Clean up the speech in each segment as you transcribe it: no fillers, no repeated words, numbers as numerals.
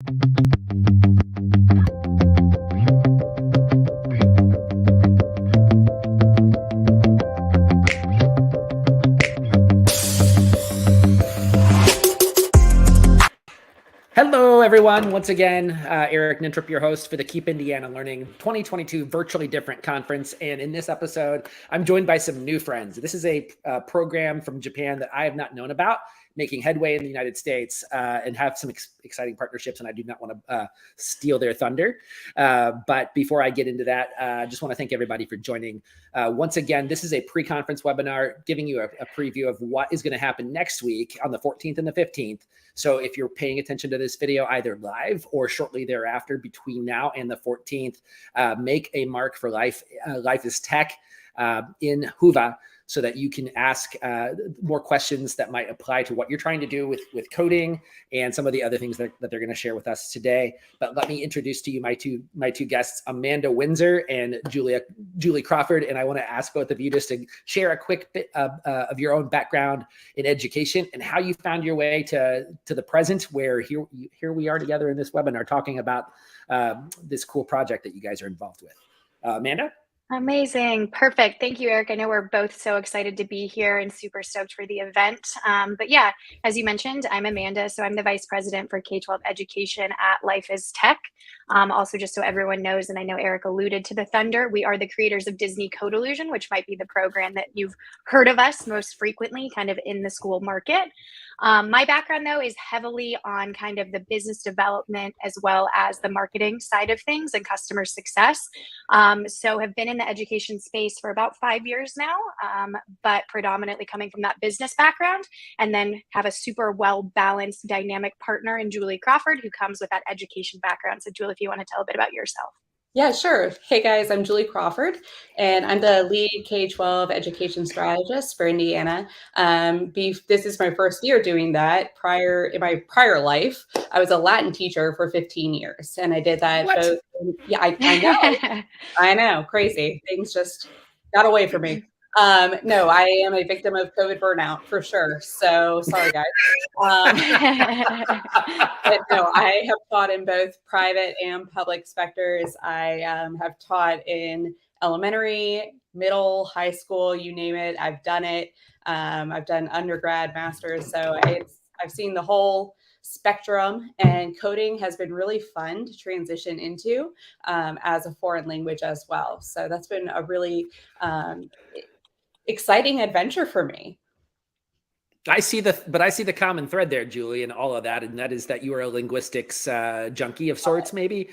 Hello, everyone. Once again, Eric Nintrup, your host for the Keep Indiana Learning 2022 Virtually Different Conference. And in this episode, I'm joined by some new friends. This is a program from Japan that I have not known about, making headway in the United States and have some exciting partnerships. And I do not want to steal their thunder. But before I get into that, I just want to thank everybody for joining. Once again, this is a pre-conference webinar giving you a preview of what is going to happen next week on the 14th and the 15th. So if you're paying attention to this video either live or shortly thereafter between now and the 14th, make a mark for Life is Tech in Huva so that you can ask more questions that might apply to what you're trying to do with coding and some of the other things that they're going to share with us today. But let me introduce to you my two guests, Amanda Windsor and Julie Crawford. And I want to ask both of you just to share a quick bit of your own background in education and how you found your way to the present, where here we are together in this webinar talking about this cool project that you guys are involved with. Amanda? Amazing. Perfect. Thank you, Eric. I know we're both so excited to be here and super stoked for the event. But yeah, as you mentioned, I'm Amanda. So I'm the Vice President for K-12 Education at Life is Tech. Also, just so everyone knows, and I know Eric alluded to the thunder, we are the creators of Disney Codeillusion, which might be the program that you've heard of us most frequently kind of in the school market. My background, though, is heavily on kind of the business development as well as the marketing side of things and customer success. So have been in the education space for about 5 years now, but predominantly coming from that business background, and then have a super well-balanced dynamic partner in Julie Crawford, who comes with that education background. So Julie, if you want to tell a bit about yourself. Yeah, sure. Hey guys, I'm Julie Crawford, and I'm the lead K-12 education strategist for Indiana. This is my first year doing that. In my prior life, I was a Latin teacher for 15 years, and I did that both. Yeah, I know. I know, crazy. Things just got away from me. No, I am a victim of COVID burnout for sure. So sorry, guys. But no, I have taught in both private and public sectors. I have taught in elementary, middle, high school, you name it. I've done it. I've done undergrad, master's. So I've seen the whole spectrum, and coding has been really fun to transition into as a foreign language as well. So that's been a really exciting adventure for me. I see the common thread there, Julie, and all of that, and that is that you are a linguistics junkie of sorts, maybe.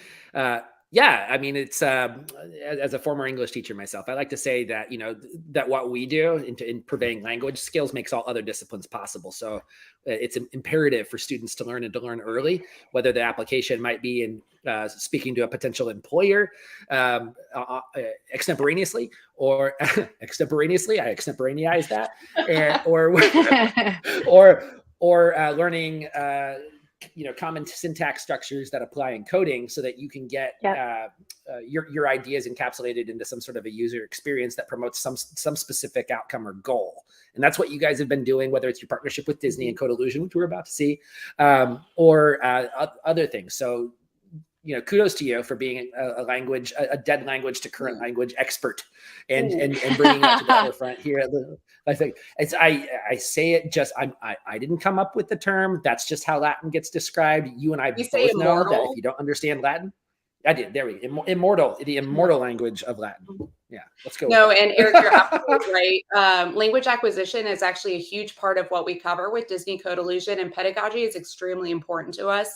Yeah, I mean, it's as a former English teacher myself, I like to say that that what we do in purveying language skills makes all other disciplines possible. So it's imperative for students to learn and to learn early, whether the application might be in speaking to a potential employer extemporaneously or extemporaneously. I extemporaneize that, or learning. Common syntax structures that apply in coding so that you can get your ideas encapsulated into some sort of a user experience that promotes some specific outcome or goal. And that's what you guys have been doing, whether it's your partnership with Disney and Codeillusion, which we're about to see, or other things. So, kudos to you for being a dead language to current language expert and bringing it to the forefront here. I think I say it just, I didn't come up with the term. That's just how Latin gets described. You and I both know that if you don't understand Latin, I did. There we go. Immortal, the immortal language of Latin. Yeah, let's go. No, and Eric, you're absolutely right. Language acquisition is actually a huge part of what we cover with Disney Codeillusion, and pedagogy is extremely important to us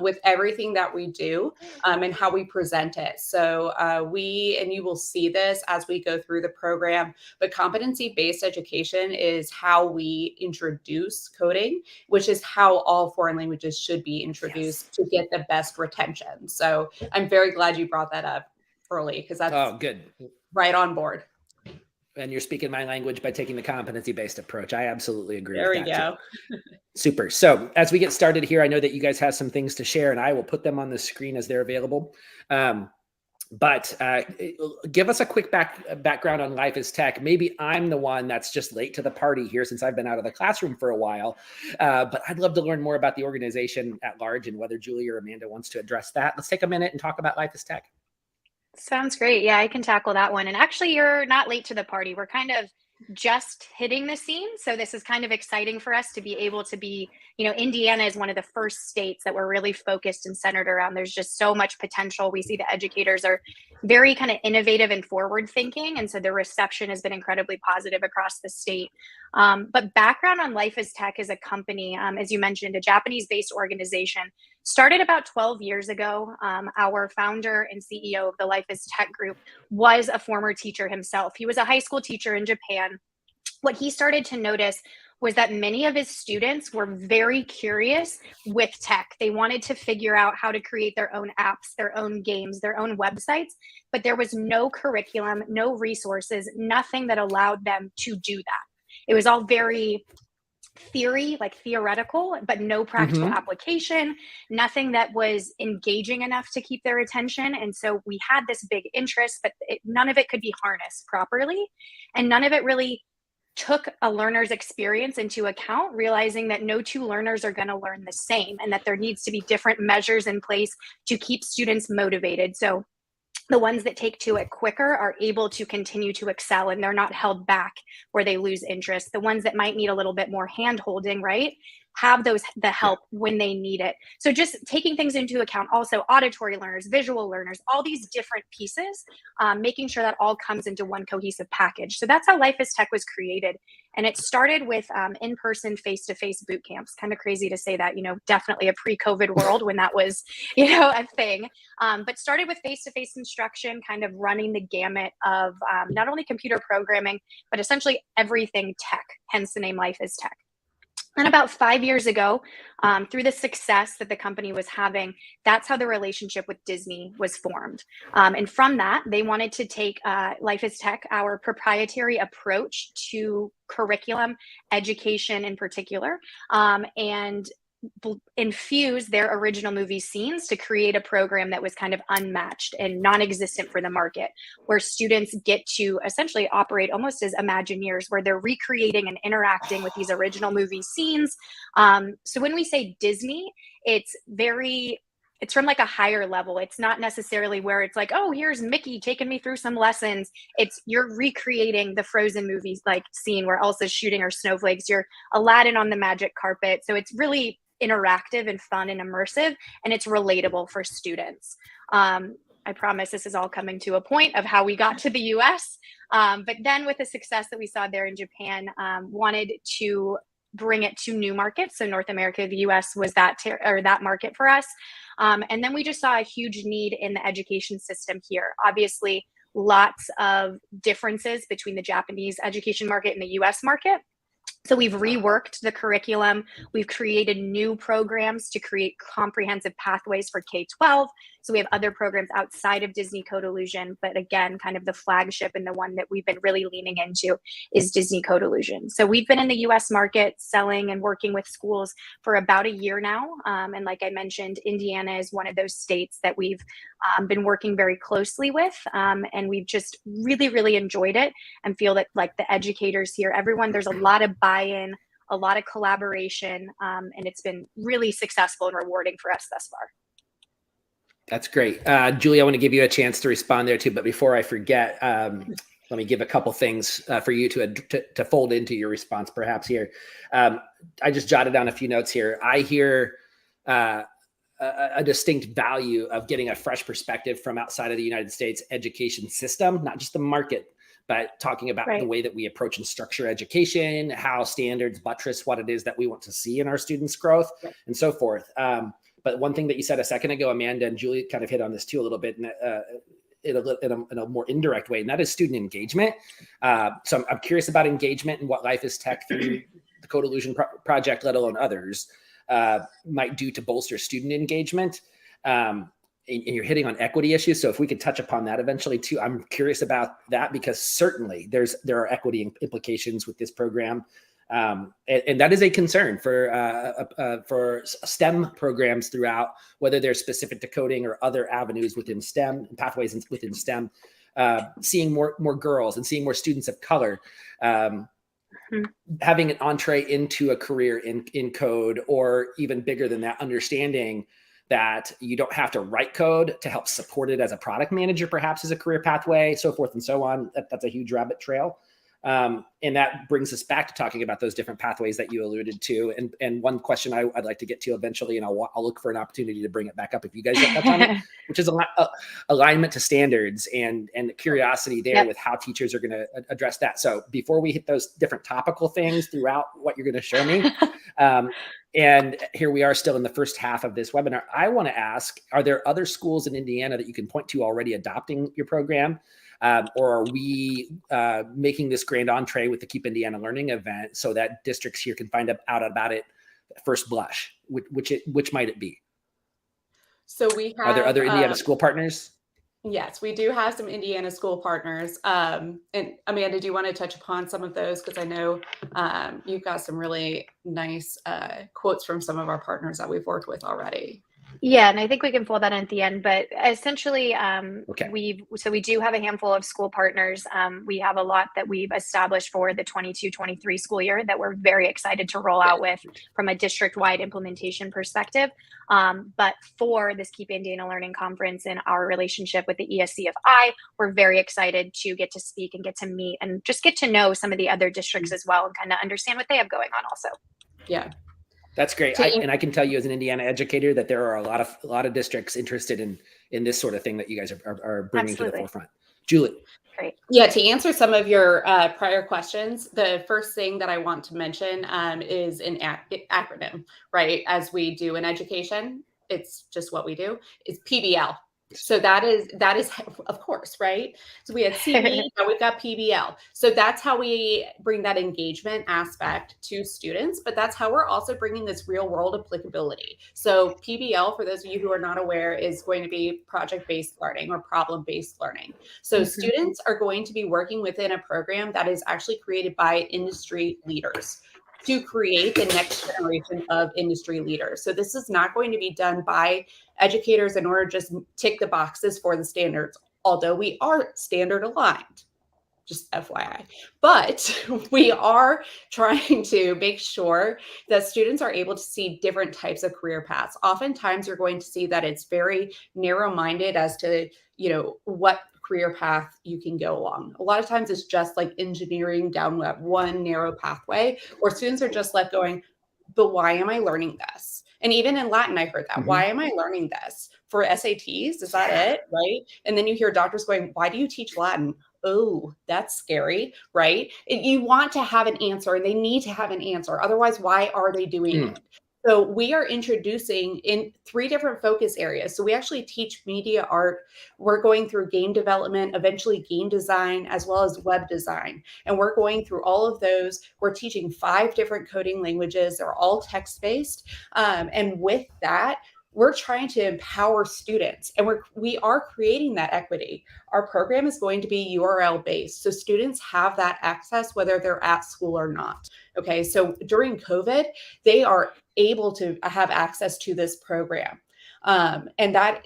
with everything that we do and how we present it. So and you will see this as we go through the program, but competency-based education is how we introduce coding, which is how all foreign languages should be introduced to get the best retention. So I'm very glad you brought that up early, because that's good. Right on board. And you're speaking my language by taking the competency-based approach. I absolutely agree with that. There we go. Super. So as we get started here, I know that you guys have some things to share, and I will put them on the screen as they're available. But give us a quick background on Life is Tech. Maybe I'm the one that's just late to the party here since I've been out of the classroom for a while. But I'd love to learn more about the organization at large and whether Julie or Amanda wants to address that. Let's take a minute and talk about Life is Tech. Sounds great. Yeah, I can tackle that one. And actually, you're not late to the party. We're kind of just hitting the scene. So this is kind of exciting for us to be able to be, Indiana is one of the first states that we're really focused and centered around. There's just so much potential. We see the educators are very kind of innovative and forward thinking. And so the reception has been incredibly positive across the state. But background on Life is Tech is a company, as you mentioned, a Japanese-based organization, started about 12 years ago. Our founder and CEO of the Life is Tech group was a former teacher himself. He was a high school teacher in Japan. What he started to notice was that many of his students were very curious with tech. They wanted to figure out how to create their own apps, their own games, their own websites, but there was no curriculum, no resources, nothing that allowed them to do that. It was all very theory, like theoretical, but no practical application, nothing that was engaging enough to keep their attention. And so we had this big interest, but none of it could be harnessed properly. And none of it really took a learner's experience into account, realizing that no two learners are going to learn the same and that there needs to be different measures in place to keep students motivated. So the ones that take to it quicker are able to continue to excel and they're not held back where they lose interest. The ones that might need a little bit more hand holding, right, have the help when they need it. So just taking things into account, also auditory learners, visual learners, all these different pieces, making sure that all comes into one cohesive package. So that's how Life is Tech was created. And it started with in-person, face-to-face boot camps. Kind of crazy to say that, definitely a pre-COVID world when that was, a thing. But started with face-to-face instruction, kind of running the gamut of not only computer programming, but essentially everything tech, hence the name Life is Tech. And about 5 years ago, through the success that the company was having, that's how the relationship with Disney was formed. And from that, they wanted to take Life is Tech, our proprietary approach to curriculum, education in particular, and infuse their original movie scenes to create a program that was kind of unmatched and non-existent for the market, where students get to essentially operate almost as Imagineers, where they're recreating and interacting with these original movie scenes. So when we say Disney, it's from like a higher level. It's not necessarily where it's like, oh, here's Mickey taking me through some lessons. It's you're recreating the Frozen movies like scene where Elsa's shooting her snowflakes. You're Aladdin on the magic carpet. So it's really interactive and fun and immersive, and it's relatable for students. I promise this is all coming to a point of how we got to the US. But then with the success that we saw there in Japan, wanted to bring it to new markets. So North America, the US was that market for us. And then we just saw a huge need in the education system here. Obviously, lots of differences between the Japanese education market and the US market. So we've reworked the curriculum. We've created new programs to create comprehensive pathways for K-12. So we have other programs outside of Disney Codeillusion, but again, kind of the flagship and the one that we've been really leaning into is Disney Codeillusion. So we've been in the US market selling and working with schools for about a year now. And like I mentioned, Indiana is one of those states that we've been working very closely with. And we've just really, really enjoyed it and feel that like the educators here, everyone, there's a lot of buy-in, a lot of collaboration, and it's been really successful and rewarding for us thus far. That's great. Julie, I want to give you a chance to respond there too. But before I forget, let me give a couple things for you to fold into your response perhaps here. I just jotted down a few notes here. I hear a distinct value of getting a fresh perspective from outside of the United States education system, not just the market, but talking about the way that we approach and structure education, how standards buttress what it is that we want to see in our students' growth, and so forth. But one thing that you said a second ago, Amanda and Julie kind of hit on this too a little bit in a more indirect way, and that is student engagement. So I'm curious about engagement and what Life is Tech through the Codeillusion project, let alone others, might do to bolster student engagement. And you're hitting on equity issues. So if we could touch upon that eventually too, I'm curious about that because certainly there are equity implications with this program. And that is a concern for STEM programs throughout, whether they're specific to coding or other avenues within STEM, pathways within STEM, seeing more girls and seeing more students of color having an entree into a career in code, or even bigger than that, understanding that you don't have to write code to help support it as a product manager, perhaps as a career pathway, so forth and so on. That's a huge rabbit trail. And that brings us back to talking about those different pathways that you alluded to. And one question I'd like to get to eventually, and I'll look for an opportunity to bring it back up if you guys touch on it, which is alignment to standards and curiosity there with how teachers are going to address that. So before we hit those different topical things throughout what you're going to show me, and here we are still in the first half of this webinar, I want to ask, are there other schools in Indiana that you can point to already adopting your program? Or are we making this grand entree with the Keep Indiana Learning event so that districts here can find out about it at first blush? Which might it be? So we have, are there other Indiana school partners? Yes, we do have some Indiana school partners. And Amanda, do you want to touch upon some of those? Because I know you've got some really nice quotes from some of our partners that we've worked with already. Yeah, and I think we can fold that in at the end, but essentially we do have a handful of school partners. We have a lot that we've established for the 22-23 school year that we're very excited to roll out with from a district-wide implementation perspective. But for this Keep Indiana Learning Conference and our relationship with the ESCFI, we're very excited to get to speak and get to meet and just get to know some of the other districts as well and kind of understand what they have going on also. Yeah. That's great. And I can tell you as an Indiana educator that there are a lot of districts interested in this sort of thing that you guys are bringing to the forefront. Julie. Great. Yeah, to answer some of your prior questions, the first thing that I want to mention is an acronym, right? As we do in education, it's just what we do, is PBL. So that is of course, right? So we had CB, now we've got PBL. So that's how we bring that engagement aspect to students, but that's how we're also bringing this real world applicability. So PBL, for those of you who are not aware, is going to be project-based learning or problem-based learning. So students are going to be working within a program that is actually created by industry leaders to create the next generation of industry leaders. So this is not going to be done by educators in order to just tick the boxes for the standards, although we are standard aligned, just FYI. But we are trying to make sure that students are able to see different types of career paths. Oftentimes you're going to see that it's very narrow-minded as to, what career path you can go along. A lot of times it's just like engineering down that one narrow pathway, or students are just left going, but why am I learning this? And even in Latin, I heard that. Why am I learning this? For SATs, is that it? Right? And then you hear doctors going, why do you teach Latin? Oh, that's scary, right? You want to have an answer, and they need to have an answer. Otherwise, why are they doing it? So we are introducing in 3 different focus areas. So we actually teach media art. We're going through game development, eventually game design, as well as web design. And we're going through all of those. We're teaching 5 different coding languages. They're all text-based. And with that, we're trying to empower students, and we are creating that equity. Our program is going to be URL based. So students have that access whether they're at school or not. Okay. So during COVID, they are able to have access to this program. And that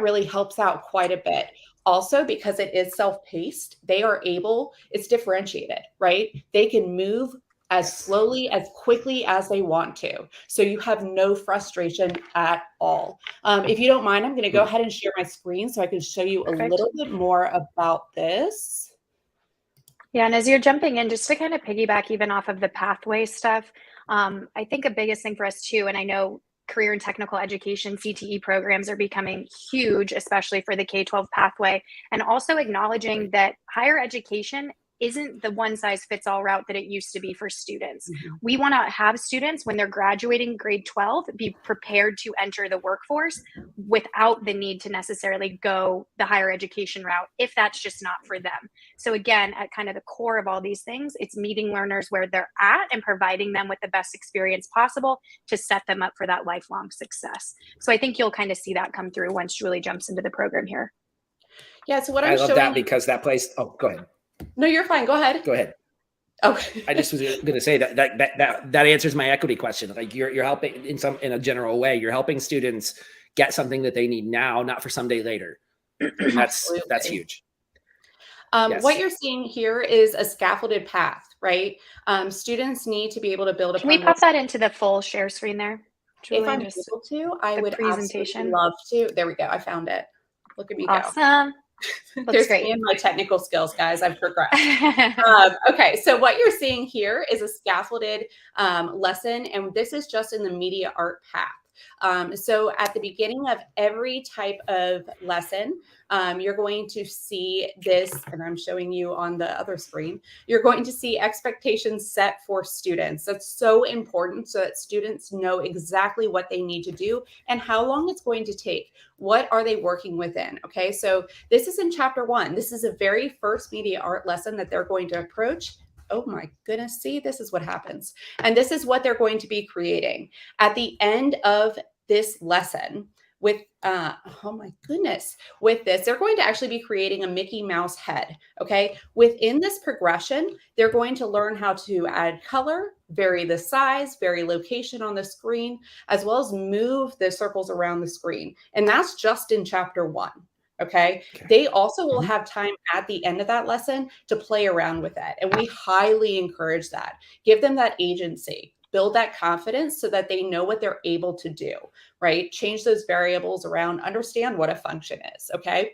really helps out quite a bit. Also, because it is self-paced, it's differentiated, right? They can move as slowly, as quickly as they want to. So you have no frustration at all. If you don't mind, I'm going to go ahead and share my screen so I can show you a little bit more about this. Yeah, and as you're jumping in, just to kind of piggyback even off of the pathway stuff, I think a biggest thing for us too, and I know career and technical education, CTE programs are becoming huge, especially for the K-12 pathway, and also acknowledging that higher education isn't the one size fits all route that it used to be for students. We want to have students when they're graduating grade 12 be prepared to enter the workforce without the need to necessarily go the higher education route if that's just not for them. So again, at kind of the core of all these things, it's meeting learners where they're at and providing them with the best experience possible to set them up for that lifelong success. So I think you'll kind of see that come through once Julie jumps into the program here. Yeah, so what I love that because that place, oh, go ahead. No, you're fine. Go ahead. Go ahead. Okay. I just was going to say that answers my equity question. Like you're helping in a general way, you're helping students get something that they need now, not for someday later. And that's huge. What you're seeing here is a scaffolded path, right? Students need to be able to build Can we pop that into the full share screen there? Julie, if I'm able to, I would absolutely love to. There we go. I found it. Look at me go. Awesome. There's me and my technical skills, guys. I've progressed. Okay, so what you're seeing here is a scaffolded lesson, and this is just in the media art path. So at the beginning of every type of lesson, you're going to see this, and I'm showing you on the other screen, you're going to see expectations set for students. That's so important so that students know exactly what they need to do and how long it's going to take. What are they working within? Okay, so this is in chapter 1. This is a very first media art lesson that they're going to approach. Oh my goodness, see, this is what happens. And this is what they're going to be creating. At the end of this lesson, with oh my goodness, with this, they're going to actually be creating a Mickey Mouse head. Okay, within this progression, they're going to learn how to add color, vary the size, vary location on the screen, as well as move the circles around the screen. And that's just in chapter 1. Okay. They also will have time at the end of that lesson to play around with it. And we highly encourage that. Give them that agency. Build that confidence so that they know what they're able to do, right? Change those variables around, understand what a function is, okay?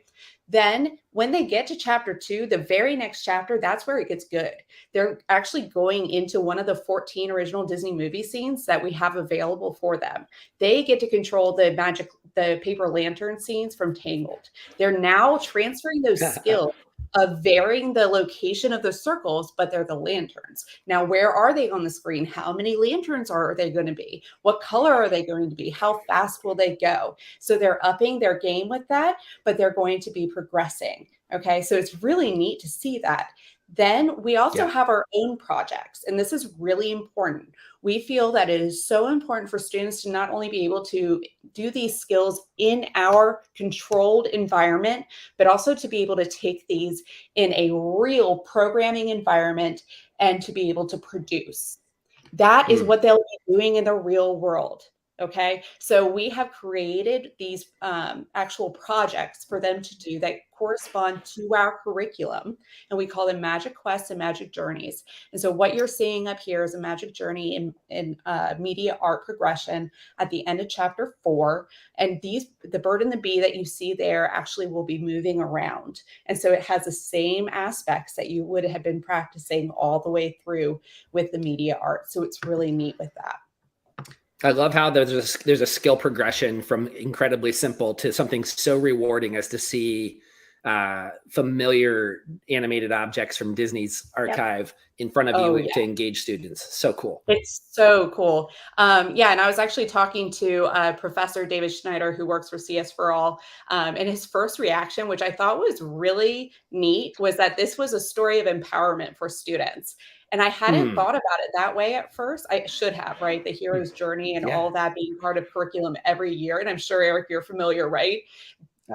Then when they get to chapter 2, the very next chapter, that's where it gets good. They're actually going into one of the 14 original Disney movie scenes that we have available for them. They get to control the paper lantern scenes from Tangled. They're now transferring those skills of varying the location of the circles, but they're the lanterns. Now, where are they on the screen? How many lanterns are they going to be? What color are they going to be? How fast will they go? So they're upping their game with that, but they're going to be progressing. Okay, so it's really neat to see that. Then we also have our own projects, and this is really important. We feel that it is so important for students to not only be able to do these skills in our controlled environment, but also to be able to take these in a real programming environment and to be able to produce. That is what they'll be doing in the real world. Okay, so we have created these actual projects for them to do that correspond to our curriculum, and we call them Magic Quests and Magic Journeys. And so what you're seeing up here is a magic journey in media art progression at the end of chapter 4. And the bird and the bee that you see there actually will be moving around. And so it has the same aspects that you would have been practicing all the way through with the media art. So it's really neat with that. I love how there's a skill progression from incredibly simple to something so rewarding as to see familiar animated objects from Disney's archive in front of you to engage students. So cool. It's so cool. Yeah, and I was actually talking to Professor David Schneider, who works for CS for All, and his first reaction, which I thought was really neat, was that this was a story of empowerment for students. And I hadn't thought about it that way at first. I should have, right? The hero's journey and all that being part of curriculum every year. And I'm sure, Eric, you're familiar, right?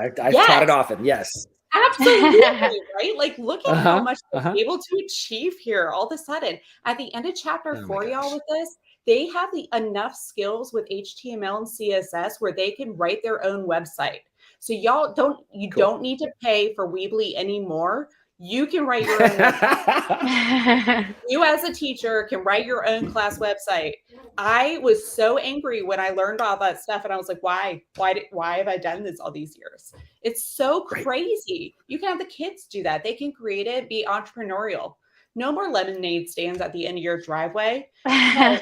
I've taught it often. Yes. Absolutely, right? Like, look at how much they're able to achieve here all of a sudden. At the end of chapter 4, y'all, with this, they have enough skills with HTML and CSS where they can write their own website. So y'all don't need to pay for Weebly anymore. You can write your own website. You as a teacher can write your own class website. I was so angry when I learned all that stuff, and I was like, why have I done this all these years? It's so crazy. You can have the kids do that. They can create it, be entrepreneurial. No more lemonade stands at the end of your driveway. No,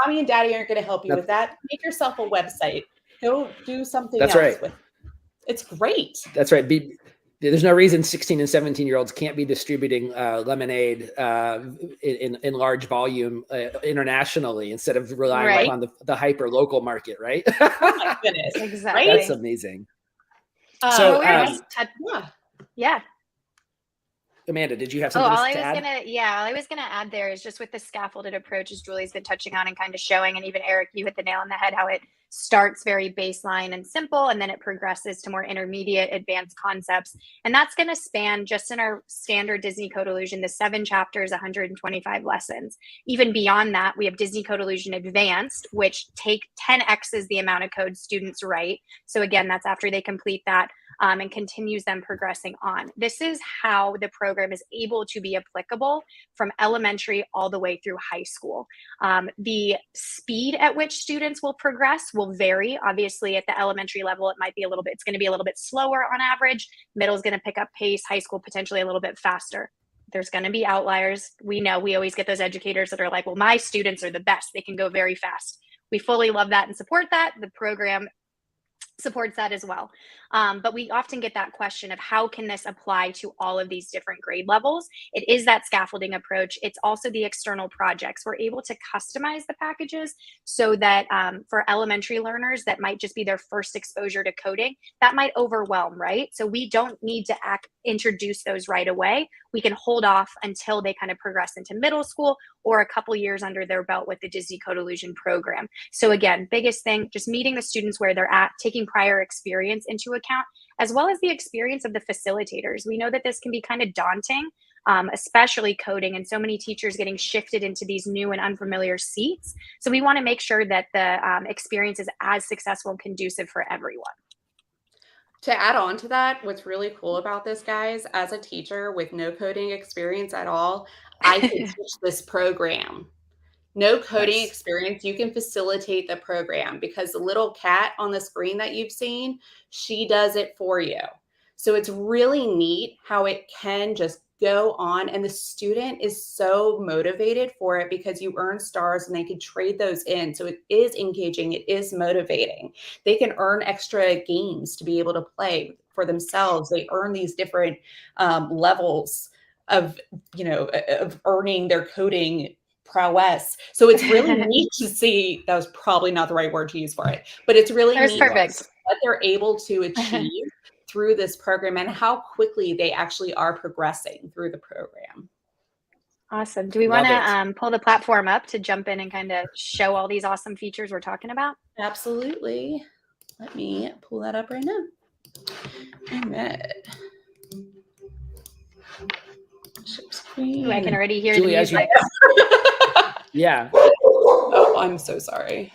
mommy and daddy aren't going to help you with that. Make yourself a website. Go do something else with it. It's great. That's right. There's no reason 16 and 17-year-olds can't be distributing lemonade in large volume internationally instead of relying upon the hyper local market, right? Oh my goodness, exactly. That's amazing. So yeah. Amanda, did you have something to add? All I was gonna add there is just with the scaffolded approach, as Julie's been touching on and kind of showing, and even Eric, you hit the nail on the head, how it starts very baseline and simple, and then it progresses to more intermediate advanced concepts. And that's going to span, just in our standard Disney Codeillusion, the 7 chapters, 125 lessons. Even beyond that, we have Disney Codeillusion Advanced, which take 10x's the amount of code students write. So again, that's after they complete that. And continues them progressing on. This is how the program is able to be applicable from elementary all the way through high school. The speed at which students will progress will vary. Obviously, at the elementary level, it's going to be a little bit slower on average. Middle is going to pick up pace, high school potentially a little bit faster. There's going to be outliers. We know we always get those educators that are like, well, my students are the best. They can go very fast. We fully love that and support that. The program supports that as well. But we often get that question of how can this apply to all of these different grade levels? It is that scaffolding approach. It's also the external projects. We're able to customize the packages so that for elementary learners that might just be their first exposure to coding, that might overwhelm, right? So we don't need to introduce those right away. We can hold off until they kind of progress into middle school or a couple years under their belt with the Disney Codeillusion program. So again, biggest thing, just meeting the students where they're at, taking prior experience into account, as well as the experience of the facilitators. We know that this can be kind of daunting, especially coding, and so many teachers getting shifted into these new and unfamiliar seats. So we want to make sure that the experience is as successful and conducive for everyone. To add on to that, what's really cool about this, guys, as a teacher with no coding experience at all, I can teach this program. No coding experience, you can facilitate the program because the little cat on the screen that you've seen, she does it for you. So it's really neat how it can just go on, and the student is so motivated for it because you earn stars and they can trade those in. So it is engaging, it is motivating. They can earn extra games to be able to play for themselves. They earn these different levels of earning their coding prowess. So it's really neat to see. That was probably not the right word to use for it, but it's really neat what they're able to achieve through this program and how quickly they actually are progressing through the program. Awesome. Do we want to pull the platform up to jump in and kind of show all these awesome features we're talking about? Absolutely. Let me pull that up right now. Ooh, I can already hear Julie, the music. Yeah. Oh, I'm so sorry.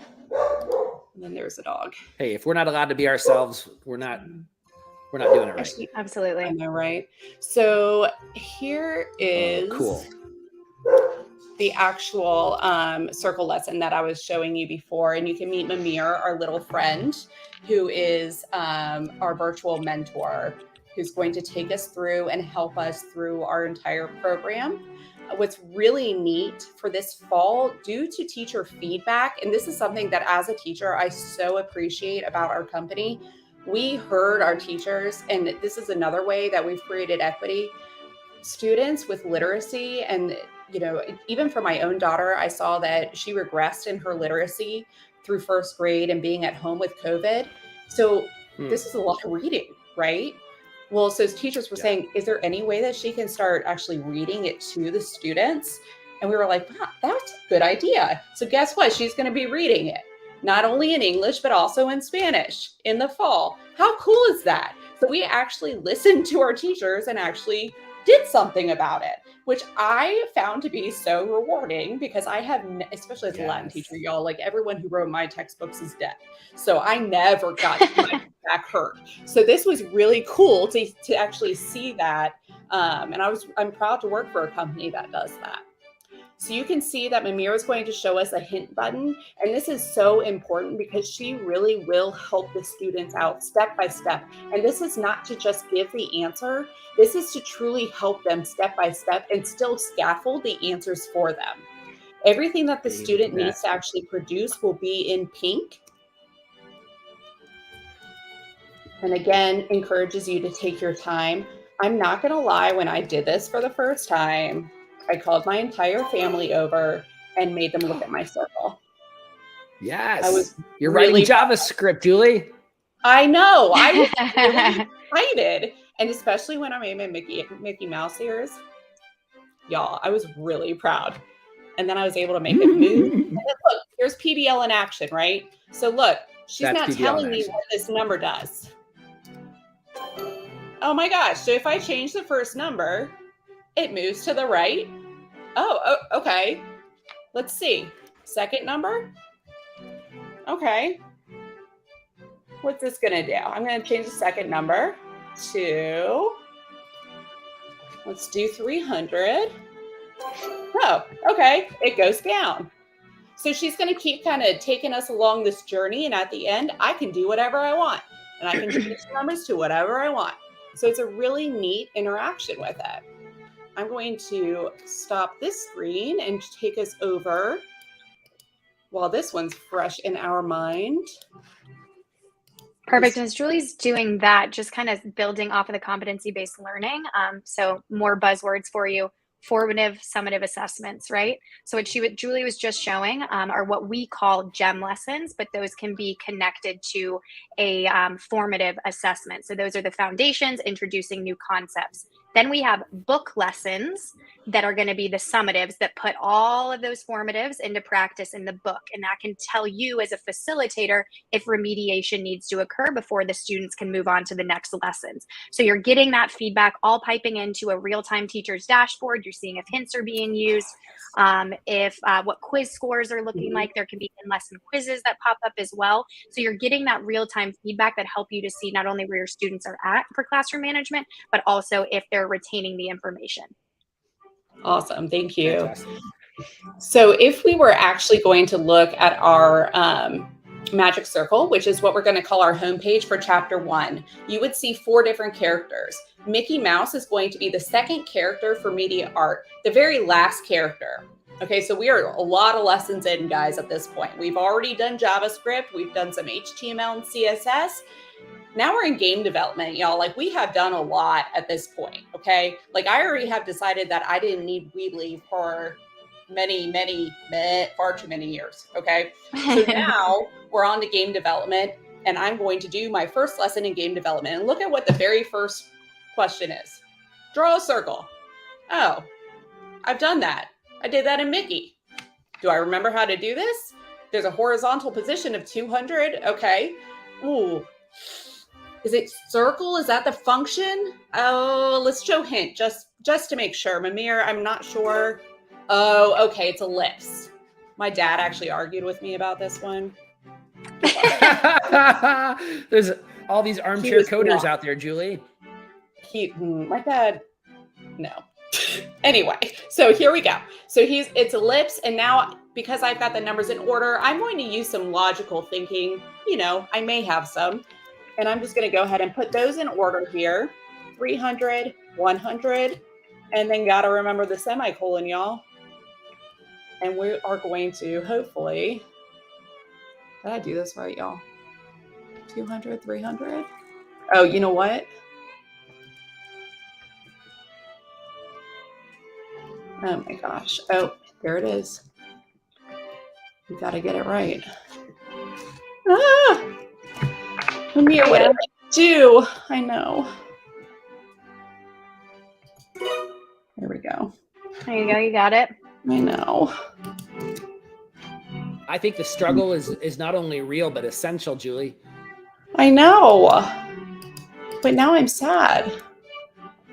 And then there's a dog. Hey, if we're not allowed to be ourselves, we're not doing it right. Absolutely. I know, right? So here is cool. The actual circle lesson that I was showing you before. And you can meet Mimir, our little friend, who is our virtual mentor, who's going to take us through and help us through our entire program. What's really neat for this fall, due to teacher feedback, and this is something that as a teacher, I so appreciate about our company. We heard our teachers, and this is another way that we've created equity. Students with literacy, and even for my own daughter, I saw that she regressed in her literacy through first grade and being at home with COVID. So this is a lot of reading, right? Well, so teachers were saying, is there any way that she can start actually reading it to the students? And we were like, wow, that's a good idea. So guess what? She's going to be reading it, not only in English, but also in Spanish in the fall. How cool is that? So we actually listened to our teachers and actually did something about it, which I found to be so rewarding because I have, especially as a Latin teacher, y'all, like everyone who wrote my textbooks is dead. So I never got my back hurt. So this was really cool to actually see that. And I'm proud to work for a company that does that. So you can see that Mimir is going to show us a hint button. And this is so important because she really will help the students out step by step. And this is not to just give the answer. This is to truly help them step by step and still scaffold the answers for them. Everything that the student needs to actually produce will be in pink. And again, encourages you to take your time. I'm not going to lie, when I did this for the first time, I called my entire family over and made them look at my circle. Yes. You're writing JavaScript, Julie. I know. I was really excited. And especially when I made my Mickey Mouse ears. Y'all, I was really proud. And then I was able to make it move. And then look, here's PBL in action, right? So look, She's not telling me what this number does. Oh my gosh. So if I change the first number, it moves to the right. Oh, okay. Let's see. Second number. Okay. What's this going to do? I'm going to change the second number to, let's do 300. Oh, okay. It goes down. So she's going to keep kind of taking us along this journey. And at the end, I can do whatever I want. And I can change the numbers to whatever I want. So it's a really neat interaction with it. I'm going to stop this screen and take us over while this one's fresh in our mind. Perfect. And as Julie's doing that, just kind of building off of the competency-based learning. So more buzzwords for you. Formative, summative assessments, right? So what Julie was just showing are what we call GEM lessons, but those can be connected to a formative assessment. So those are the foundations, introducing new concepts. Then we have book lessons that are going to be the summatives that put all of those formatives into practice in the book. And that can tell you as a facilitator if remediation needs to occur before the students can move on to the next lessons. So you're getting that feedback all piping into a real-time teacher's dashboard. You're seeing if hints are being used, what quiz scores are looking like. There can be in-lesson quizzes that pop up as well. So you're getting that real-time feedback that help you to see not only where your students are at for classroom management, but also if they're retaining the information. Awesome. Thank you. Fantastic. So if we were actually going to look at our magic circle, which is what we're going to call our homepage for chapter 1, you would see 4 different characters. Mickey Mouse is going to be the second character for media art, the very last character. Okay, so we are a lot of lessons in, guys, at this point. We've already done JavaScript. We've done some HTML and CSS. Now we're in game development, y'all. Like, we have done a lot at this point, okay? Like, I already have decided that I didn't need Weebly for far too many years, okay? So now we're on to game development, and I'm going to do my first lesson in game development. And look at what the very first question is. Draw a circle. Oh, I've done that. I did that in Mickey. Do I remember how to do this? There's a horizontal position of 200. Okay. Ooh. Is it circle? Is that the function? Oh, let's show hint just to make sure. Mamir, I'm not sure. Oh, okay. It's ellipse. My dad actually argued with me about this one. There's all these armchair coders out there, Julie. My dad, no. Anyway, so here we go. So it's ellipse. And now because I've got the numbers in order, I'm going to use some logical thinking. You know, I may have some. And I'm just going to go ahead and put those in order here. 300, 100, and then got to remember the semicolon, y'all. And we are going to hopefully, did I do this right, y'all? 200, 300. Oh, you know what? Oh my gosh. Oh, there it is. We got to get it right. Ah! Amir, what did I do? I know. There we go. There you go. You got it. I know. I think the struggle is not only real, but essential, Julie. I know. But now I'm sad.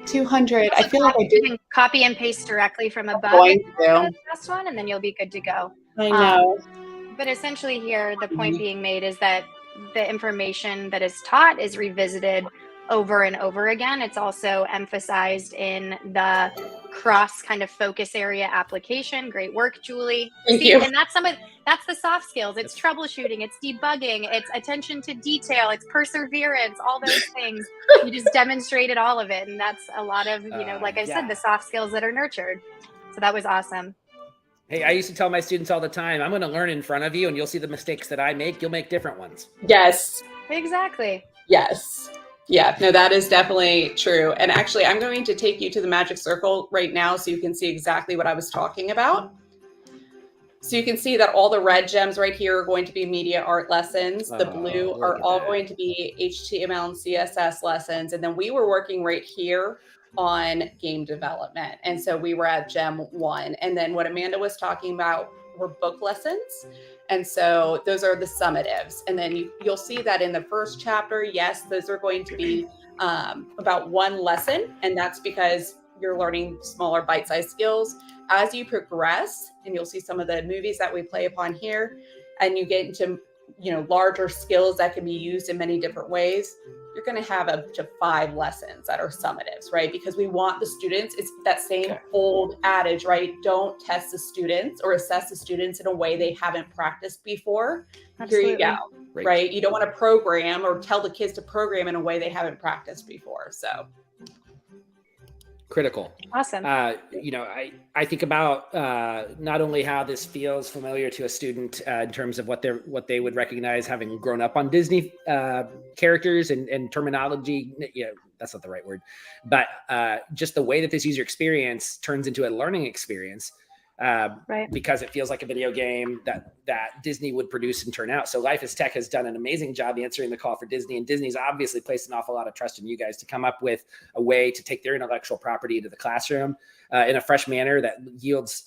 200. I feel like I did. Copy and paste directly from above the last one, and then you'll be good to go. I know. But essentially here, the point being made is that the information that is taught is revisited over and over again. It's also emphasized in the cross kind of focus area application. Great work, Julie. Thank you. And that's the soft skills. It's troubleshooting, it's debugging, it's attention to detail, it's perseverance, all those things. You just demonstrated all of it. And that's a lot of, like I said, the soft skills that are nurtured. So that was awesome. Hey, I used to tell my students all the time, I'm going to learn in front of you and you'll see the mistakes that I make. You'll make different ones. Yes. Exactly. Yes. Yeah, no, that is definitely true. And actually, I'm going to take you to the magic circle right now so you can see exactly what I was talking about. So you can see that all the red gems right here are going to be media art lessons. The blue are all going to be HTML and CSS lessons. And then we were working right here on game development. And so we were at gem 1. And then what Amanda was talking about were book lessons. And so those are the summatives. And then you'll see that in the first chapter, yes, those are going to be about one lesson. And that's because you're learning smaller bite-sized skills. As you progress, and you'll see some of the movies that we play upon here, and you get into larger skills that can be used in many different ways, you're going to have up to 5 lessons that are summatives, right? Because we want the students, it's that same old adage, right? Don't test the students or assess the students in a way they haven't practiced before. Absolutely. Here you go, right? You don't want to program or tell the kids to program in a way they haven't practiced before. So critical. Awesome. I think about not only how this feels familiar to a student in terms of what they would recognize having grown up on Disney characters and terminology. That's not the right word, but just the way that this user experience turns into a learning experience. Because it feels like a video game that Disney would produce and turn out. So Life is Tech has done an amazing job answering the call for Disney, and Disney's obviously placed an awful lot of trust in you guys to come up with a way to take their intellectual property into the classroom in a fresh manner that yields,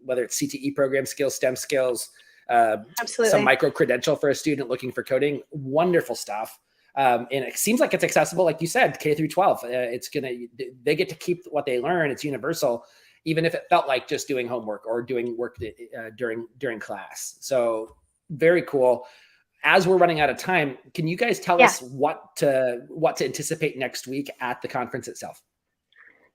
whether it's CTE program skills, STEM skills, some micro credential for a student looking for coding. Wonderful stuff. And it seems like it's accessible, like you said, K through 12. They get to keep what they learn. It's universal, even if it felt like just doing homework or doing work during class. So very cool. As we're running out of time, can you guys tell us what to anticipate next week at the conference itself?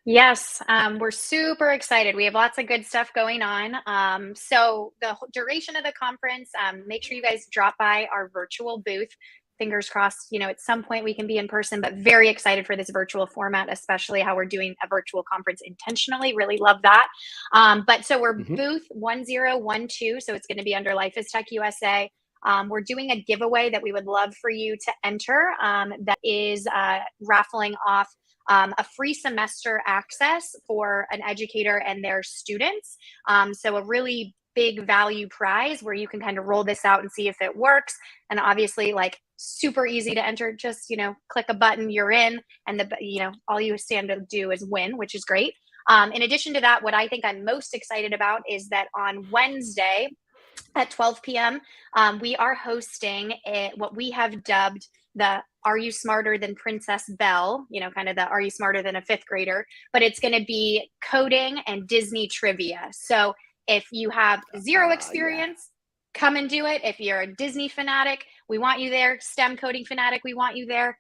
Yes, we're super excited. We have lots of good stuff going on. So the duration of the conference, make sure you guys drop by our virtual booth. Fingers crossed, at some point we can be in person, but very excited for this virtual format, especially how we're doing a virtual conference intentionally. Really love that. But so we're booth 1012. So it's going to be under Life is Tech USA. We're doing a giveaway that we would love for you to enter. That is raffling off a free semester access for an educator and their students. So a really big value prize where you can kind of roll this out and see if it works. And obviously, super easy to enter. Just, click a button, you're in, and all you stand to do is win, which is great. In addition to that, what I think I'm most excited about is that on Wednesday at 12 p.m., we are hosting what we have dubbed the Are You Smarter Than Princess Belle? Kind of the Are You Smarter Than a Fifth Grader? But it's going to be coding and Disney trivia. So if you have zero experience, come and do it. If you're a Disney fanatic, we want you there. STEM coding fanatic, we want you there.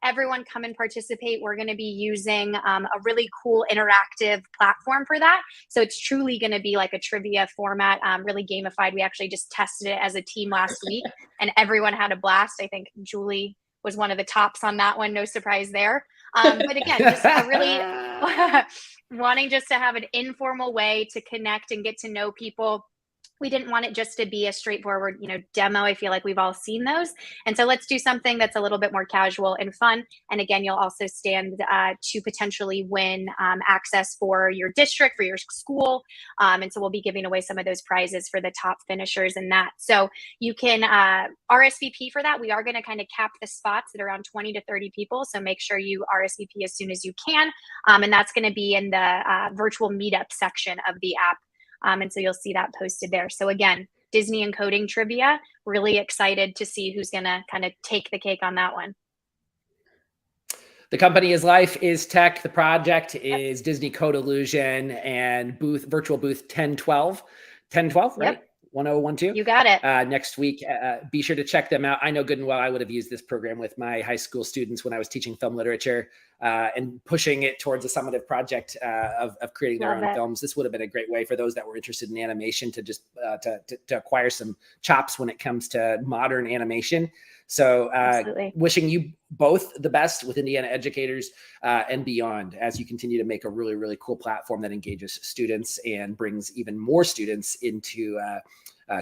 Everyone come and participate. We're going to be using a really cool interactive platform for that. So it's truly going to be like a trivia format, really gamified. We actually just tested it as a team last week and everyone had a blast. I think Julie was one of the tops on that one. No surprise there. But again, just a really wanting just to have an informal way to connect and get to know people. We didn't want it just to be a straightforward, demo. I feel like we've all seen those. And so let's do something that's a little bit more casual and fun. And again, you'll also stand to potentially win access for your district, for your school. And so we'll be giving away some of those prizes for the top finishers in that. So you can RSVP for that. We are going to kind of cap the spots at around 20 to 30 people. So make sure you RSVP as soon as you can. And that's going to be in the virtual meetup section of the app. And so you'll see that posted there. So again, Disney and coding trivia, really excited to see who's going to kind of take the cake on that one. The company is Life is Tech. The project is Disney Codeillusion, and virtual booth 1012, right? Yep. 1012. You got it. Next week, be sure to check them out. I know good and well I would have used this program with my high school students when I was teaching film literature and pushing it towards a summative project of creating their own films. This would have been a great way for those that were interested in animation to just to acquire some chops when it comes to modern animation. So wishing you both the best with Indiana educators and beyond as you continue to make a really, really cool platform that engages students and brings even more students into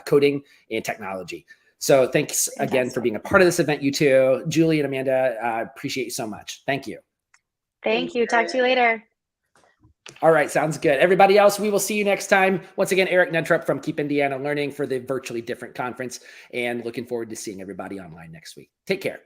coding and technology. So thanks again for being a part of this event, you two. Julie and Amanda, appreciate you so much. Thank you. Thank you. Talk to you later. All right. Sounds good. Everybody else, we will see you next time. Once again, Eric Nentrup from Keep Indiana Learning for the Virtually Different Conference, and looking forward to seeing everybody online next week. Take care.